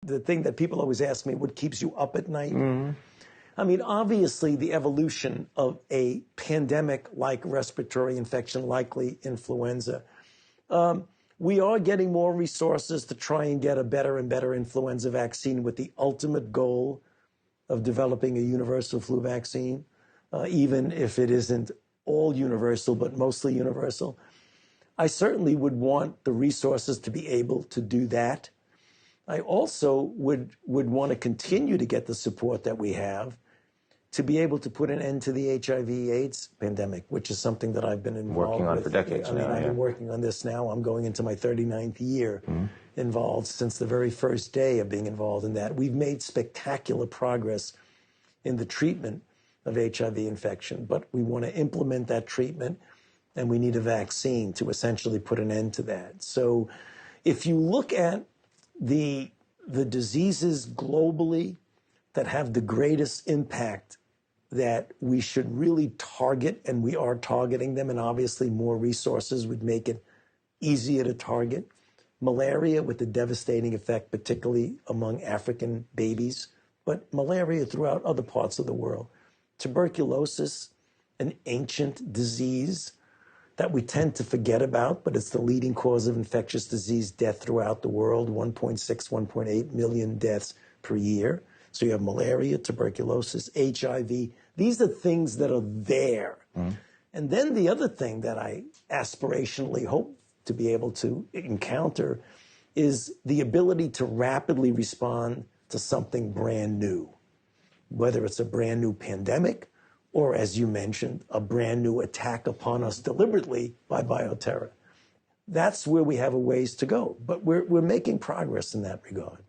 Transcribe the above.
the thing that people always ask me, what keeps you up at night? I mean, obviously, the evolution of a pandemic like respiratory infection, likely influenza. We are getting more resources to try and get a better and better influenza vaccine with the ultimate goal of developing a universal flu vaccine, even if it isn't all universal, but mostly universal. I certainly would want the resources to be able to do that. I also would want to continue to get the support that we have to be able to put an end to the HIV/AIDS pandemic, which is something that I've been involved working on with for decades. I mean, I've been working on this now. I'm going into my 39th year involved since the very first day of being involved in that. We've made spectacular progress in the treatment of HIV infection, but we want to implement that treatment, and we need a vaccine to essentially put an end to that. So if you look at the diseases globally that have the greatest impact that we should really target, and we are targeting them, and obviously more resources would make it easier to target. Malaria with the devastating effect, particularly among African babies, but malaria throughout other parts of the world. Tuberculosis, an ancient disease that we tend to forget about, but it's the leading cause of infectious disease death throughout the world, 1.6, 1.8 million deaths per year. So you have malaria, tuberculosis, HIV. These are things that are there. And then the other thing that I aspirationally hope to be able to encounter is the ability to rapidly respond to something brand new, whether it's a brand new pandemic or, as you mentioned, a brand new attack upon us deliberately by bioterror. That's where we have a ways to go, but we're making progress in that regard.